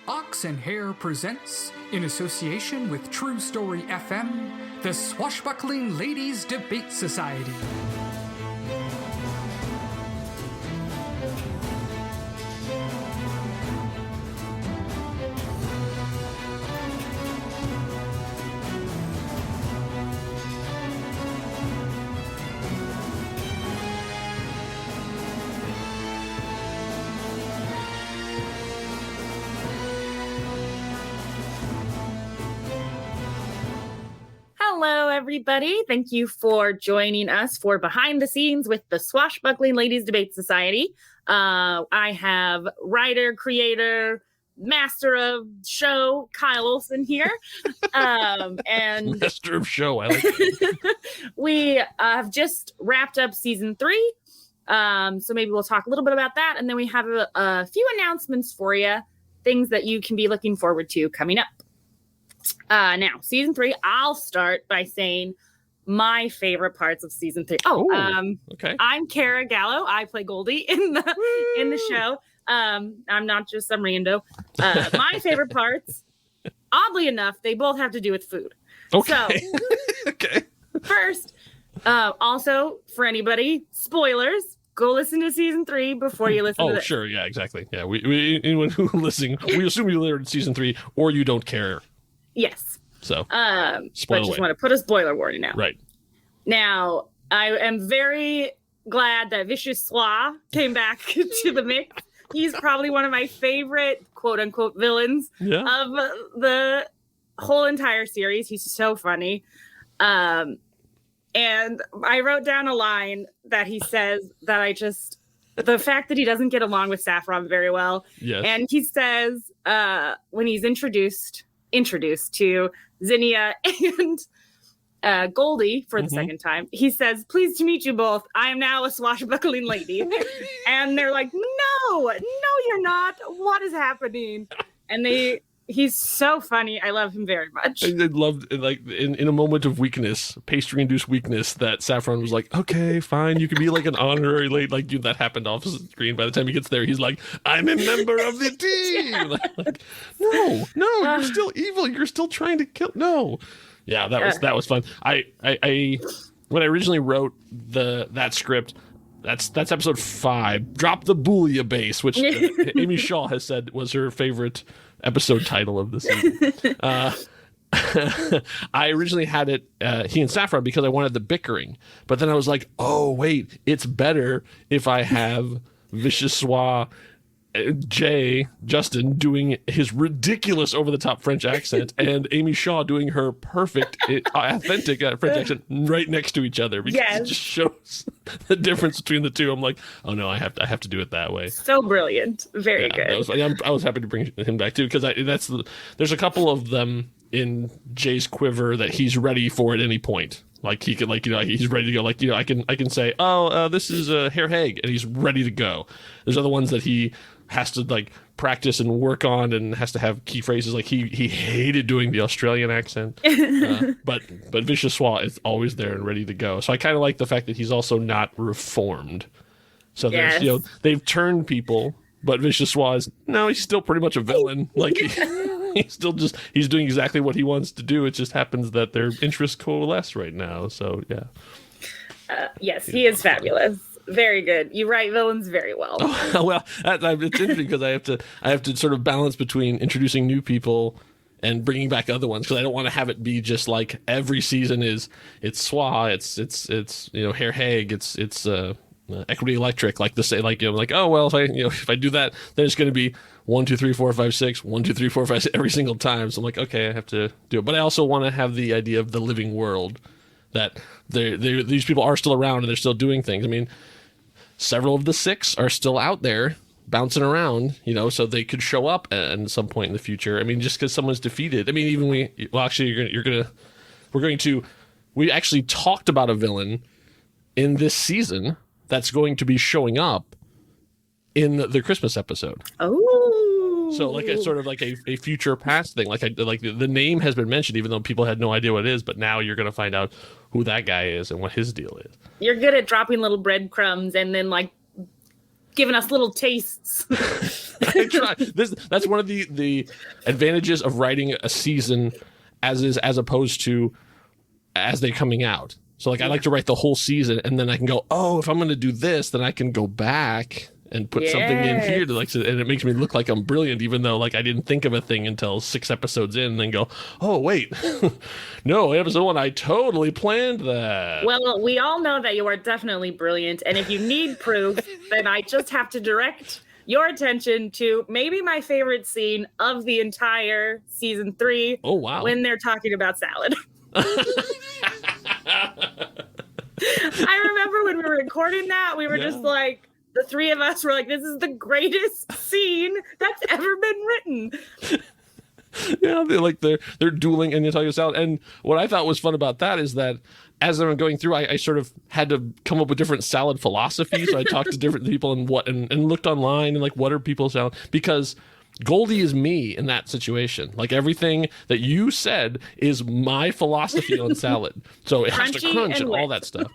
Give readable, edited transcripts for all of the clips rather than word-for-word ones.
Ox Hare presents, in association with True Story FM, the Swashbuckling Ladies Debate Society. Hello, everybody. Thank you for joining us for Behind the Scenes with the Swashbuckling Ladies Debate Society. I have writer, creator, master of show, Kyle Olson here. And master of show, I like that. We have just wrapped up season 3. So maybe we'll talk a little bit about that. And then we have a few announcements for you, things that you can be looking forward to coming up. Now, season 3, I'll start by saying my favorite parts of season 3. Okay. I'm Kara Gallo. I play Goldie in the show. I'm not just some rando. My favorite parts, oddly enough, they both have to do with food. Okay. So, okay. First, also for anybody, spoilers. Go listen to season 3 before you listen to this. Oh, sure. Yeah, exactly. Yeah, we anyone who listening, we assume you learned season 3 or you don't care. Yes. So, but just want to put a spoiler warning out. Right. Now, I am very glad that Vicious Swa came back to the mix. He's probably one of my favorite quote-unquote villains of the whole entire series. He's so funny. And I wrote down a line that he says that the fact that he doesn't get along with Saffron very well. Yes. And he says when he's introduced to Zinnia and Goldie for the second time, he says, "Pleased to meet you both. I am now a swashbuckling lady." And they're like, no, you're not. What is happening? And he's so funny. I love him very much. I loved, like, in a moment of weakness, pastry-induced weakness, that Saffron was like, okay, fine, you can be like an honorary lady. Like, that happened off the screen. By the time he gets there, he's like, I'm a member of the team. Yeah. like, no, you're still evil. You're still trying to kill. No. Yeah, that was fun. I when I originally wrote that script, that's episode 5. Drop the Bouillabaisse, which Amy Shaw has said was her favorite episode title of the season. I originally had it he and Saffron because I wanted the bickering, but then I was like, oh wait, it's better if I have Vicious Swa Justin doing his ridiculous over-the-top French accent and Amy Shaw doing her perfect authentic French accent right next to each other, because it just shows the difference between the two. I'm like, oh no, I have to do it that way. So brilliant. Very good. I was happy to bring him back too, because there's a couple of them in Jay's quiver that he's ready for at any point. Like, he could, he's ready to go. Like, I can say, this is Hare Haig, and he's ready to go. There's other ones that he has to, like, practice and work on, and has to have key phrases. Like, he hated doing the Australian accent, but Vicious Swa is always there and ready to go. So I kind of like the fact that he's also not reformed. So there's, they've turned people, but Vicious Swa he's still pretty much a villain. Like, he's doing exactly what he wants to do. It just happens that their interests coalesce right now. So yeah. Yes, he is fabulous. Very good. You write villains very well. Oh, well, it's interesting because I have to sort of balance between introducing new people and bringing back other ones, because I don't want to have it be just like every season it's Swa, it's Hare Haig, it's Equity Electric, like to say, like, oh well, if I do that, then it's going to be 1 2 3 4 5 6 1 2 3 4 5 6 every single time. So I'm like, okay, I have to do it, but I also want to have the idea of the living world, that these people are still around and they're still doing things. I mean, several of the 6 are still out there bouncing around, so they could show up at some point in the future. I mean, just because someone's defeated. I mean, even we actually talked about a villain in this season that's going to be showing up in the Christmas episode. Oh, so like it's sort of like a future past thing. Like the name has been mentioned, even though people had no idea what it is. But now you're going to find out who that guy is and what his deal is. You're good at dropping little breadcrumbs and then, like, giving us little tastes. I try. That's one of the advantages of writing a season as opposed to as they're coming out. So like I like to write the whole season, and then I can go, oh, if I'm going to do this, then I can go back and put something in here to and it makes me look like I'm brilliant, even though like I didn't think of a thing until 6 episodes in, and then go, oh wait, no, episode 1, I totally planned that. Well, we all know that you are definitely brilliant, and if you need proof, then I just have to direct your attention to maybe my favorite scene of the entire season 3. Oh wow, when they're talking about salad. I remember when we were recording that, we were just like, the 3 of us were like, this is the greatest scene that's ever been written. Yeah, they're dueling and they're talking about salad. And what I thought was fun about that is that as I'm going through, I sort of had to come up with different salad philosophies. So I talked to different people and looked online and like, what are people's salad? Because Goldie is me in that situation. Like everything that you said is my philosophy on salad. So it has to crunch and all that stuff.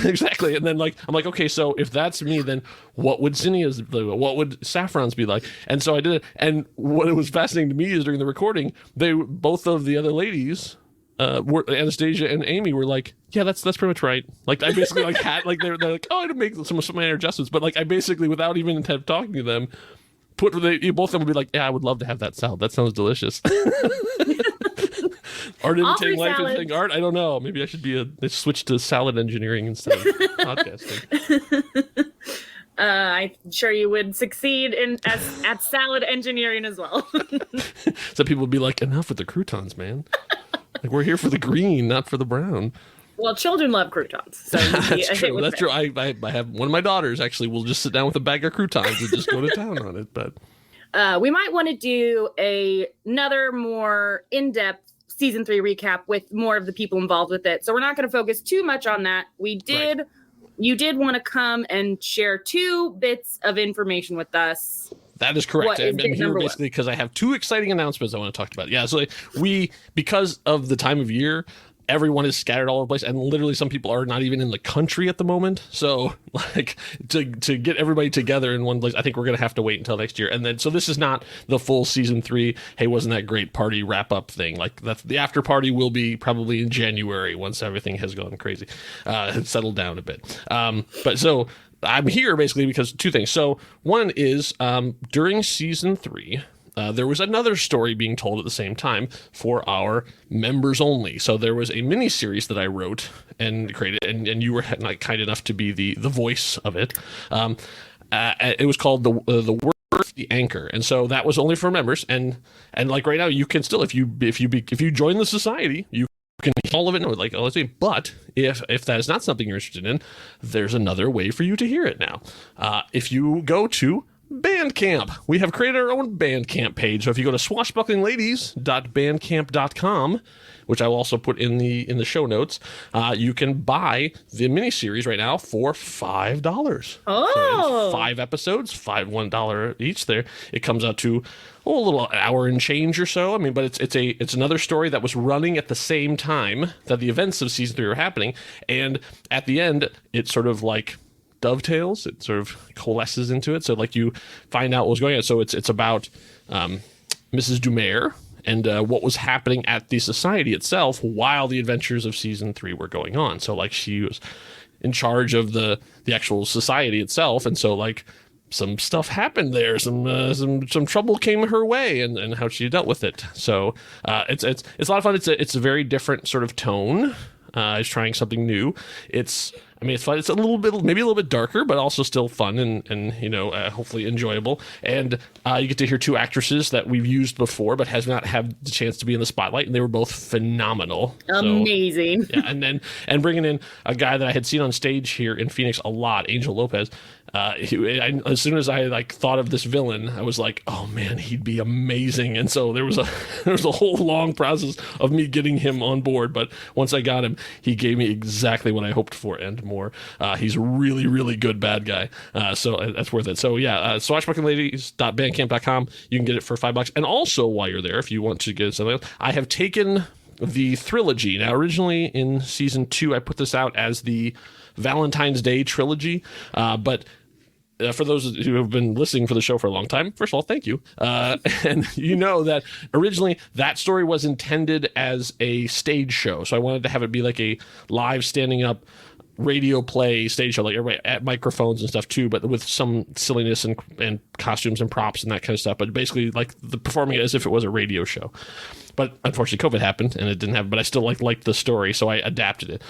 Exactly. And then like I'm like, okay, so if that's me, then what would Zinnia's be? What would Saffron's be like? And so I did it. And what was fascinating to me is during the recording, both of the other ladies, Anastasia and Amy, were like, yeah, that's pretty much right. Like I basically like had like they're like, oh, I had to make some minor adjustments, but like I basically, without even talking to them, both of them would be like, yeah, I would love to have that salad. That sounds delicious. Art imitating life imitating art. I don't know. Maybe I should switch to salad engineering instead of podcasting. I'm sure you would succeed at salad engineering as well. So people would be like, enough with the croutons, man. Like we're here for the green, not for the brown. Well, children love croutons. So that's true. That's true. I have one of my daughters actually will just sit down with a bag of croutons and just go to town on it. But we might want to do another more in-depth season 3 recap with more of the people involved with it. So we're not going to focus too much on that. You did want to come and share 2 bits of information with us. That is correct. I'm here basically because I have 2 exciting announcements I want to talk about. Yeah, so because of the time of year, everyone is scattered all over the place, and literally some people are not even in the country at the moment. So like to get everybody together in one place, I think we're going to have to wait until next year. And then, so this is not the full season 3. Hey, wasn't that great party wrap up thing? Like that's the after party will be probably in January once everything has gone crazy, settled down a bit. But so I'm here basically because 2 things. So one is during season 3, there was another story being told at the same time for our members only. So there was a mini series that I wrote and created, and you were like kind enough to be the voice of it. It was called the Worth the Anchor, and so that was only for members. And like right now, you can still if you join the society, you can hear all of it. And like, oh, let's see. But if that is not something you're interested in, there's another way for you to hear it now. If you go to Bandcamp. We have created our own Bandcamp page. So if you go to swashbucklingladies.bandcamp.com, which I will also put in the show notes, you can buy the miniseries right now for $5. Oh, so 5 episodes, $1 each. There, it comes out to a little hour and change or so. I mean, but it's another story that was running at the same time that the events of season 3 were happening, and at the end, it sort of like dovetails. It sort of coalesces into it. So like you find out what was going on. So it's about Mrs. Dumaire and what was happening at the society itself while the adventures of season 3 were going on. So like she was in charge of the actual society itself, and so like some stuff happened there, some trouble came her way, and how she dealt with it. So it's a lot of fun. It's a very different sort of tone. It's trying something new. It's fun. It's maybe a little bit darker, but also still fun and hopefully enjoyable. And you get to hear 2 actresses that we've used before, but has not had the chance to be in the spotlight, and they were both phenomenal. Amazing. So, yeah, and bringing in a guy that I had seen on stage here in Phoenix a lot, Angel Lopez. As soon as I thought of this villain, I was like, oh man, he'd be amazing. And so there was a whole long process of me getting him on board. But once I got him, he gave me exactly what I hoped for and more. He's a really, really good bad guy. So that's worth it. So yeah, swashbucklingladies.bandcamp.com. You can get it for $5. And also while you're there, if you want to get something else, I have taken the trilogy. Now, originally in season 2, I put this out as the Valentine's Day trilogy, but for those who have been listening for the show for a long time, first of all, thank you. And you know that originally that story was intended as a stage show. So I wanted to have it be like a live standing up radio play stage show, like everybody at microphones and stuff too, but with some silliness and costumes and props and that kind of stuff. But basically like the performing it as if it was a radio show. But unfortunately COVID happened and it didn't happen, but I still liked the story. So I adapted it.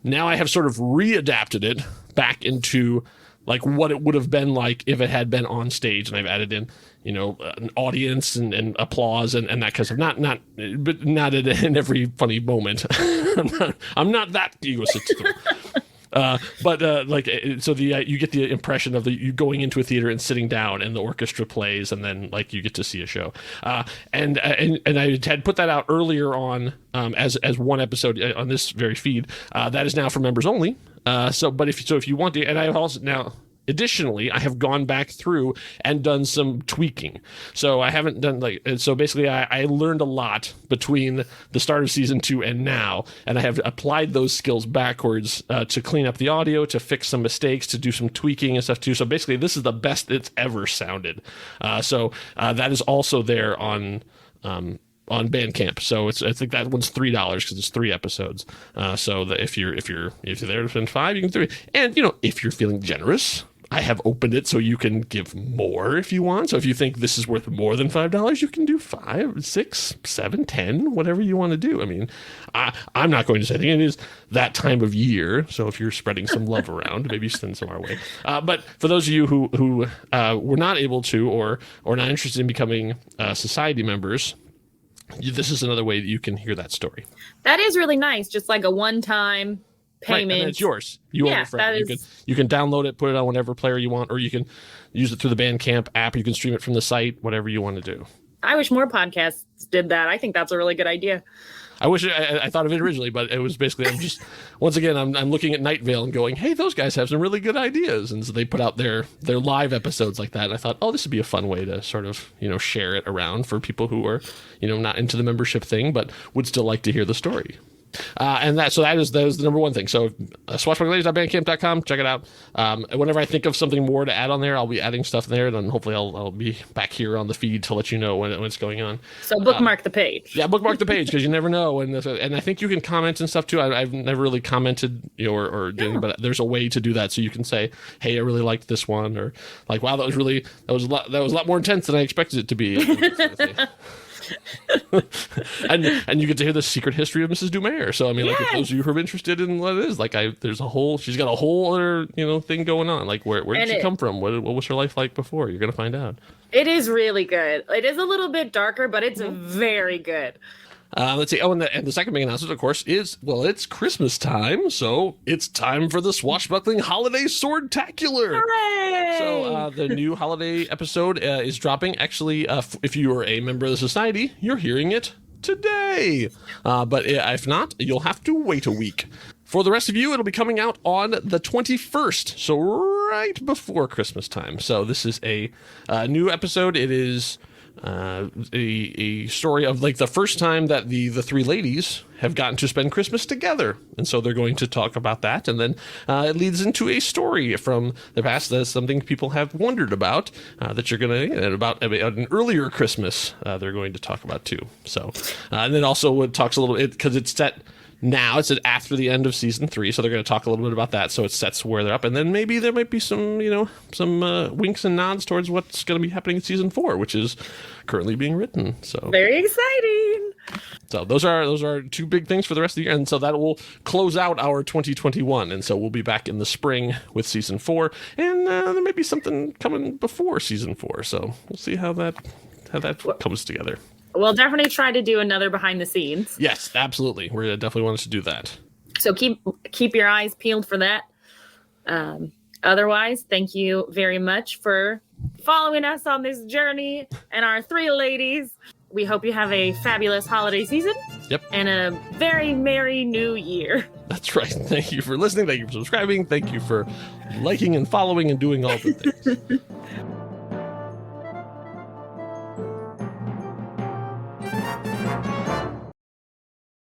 Now I have sort of readapted it back into like what it would have been like if it had been on stage, and I've added in, an audience and applause and that kind of stuff. But not in every funny moment. I'm not that egotistical. You get the impression of you going into a theater and sitting down, and the orchestra plays, and then like you get to see a show. And I had put that out earlier on as one episode on this very feed. That is now for members only. If you want to, and I have also now. Additionally, I have gone back through and done some tweaking. So I haven't done basically I learned a lot between the start of season 2 and now, and I have applied those skills backwards to clean up the audio, to fix some mistakes, to do some tweaking and stuff too. So basically this is the best it's ever sounded. That is also there on Bandcamp. So I think that one's $3 because it's 3 episodes. So that if you're there to spend 5, you can 3. And if you're feeling generous, I have opened it so you can give more if you want. So if you think this is worth more than $5, you can do 5, 6, 7, 10, whatever you want to do. I mean, I'm not going to say anything. It is that time of year. So if you're spreading some love around, maybe send some our way. But for those of you who were not able to or not interested in becoming society members, this is another way that you can hear that story. That is really nice. Just like a one-time payment. Right, and it's yours. You own it forever. You can download it, put it on whatever player you want, or you can use it through the Bandcamp app. You can stream it from the site, whatever you want to do. I wish more podcasts did that. I think that's a really good idea. I wish I thought of it originally, but it was basically I'm looking at Night Vale and going, hey, those guys have some really good ideas, and so they put out their live episodes like that. And I thought, oh, this would be a fun way to sort of share it around for people who are not into the membership thing, but would still like to hear the story. That is the number one thing. So swashbucklingladies.bandcamp.com, check it out. Whenever I think of something more to add on there, I'll be adding stuff there, and then hopefully I'll be back here on the feed to let you know when it's going on. So bookmark the page. Yeah, bookmark the page because you never know. And I think you can comment and stuff too. I've never really commented but there's a way to do that. So you can say, hey, I really liked this one, or like, wow, that was a lot more intense than I expected it to be. and you get to hear the secret history of Mrs. Dumaire. So I mean, like, if those of you who are interested in what it is, like, she's got a whole other thing going on. Like, where did she come from? What was her life like before? You're gonna find out. It is really good. It is a little bit darker, but it's very good. Let's see. Oh, and the second big announcement, of course, is, it's Christmas time, so it's time for the Swashbuckling Holiday Swordtacular. Hooray! So the new holiday episode is dropping. Actually, if you are a member of the society, you're hearing it today. But if not, you'll have to wait a week. For the rest of you, it'll be coming out on the 21st, so right before Christmas time. So this is a new episode. It is a story of like the first time that the 3 ladies have gotten to spend Christmas together, and so they're going to talk about that, and then it leads into a story from the past. That's something people have wondered about that you're gonna about an earlier Christmas they're going to talk about too. So and then also it talks a little bit because it's set. Now it's after the end of season 3, so they're going to talk a little bit about that. So it sets where they're up, and then maybe there might be some, some winks and nods towards what's going to be happening in season 4, which is currently being written. So very exciting. So those are 2 big things for the rest of the year, and so that will close out our 2021. And so we'll be back in the spring with season 4, and there may be something coming before season 4. So we'll see how that comes together. We'll definitely try to do another behind the scenes. Yes, absolutely. We're definitely want us to do that. So keep your eyes peeled for that. Otherwise, thank you very much for following us on this journey and our 3 ladies. We hope you have a fabulous holiday season. Yep. And a very merry new year. That's right. Thank you for listening. Thank you for subscribing. Thank you for liking and following and doing all the things.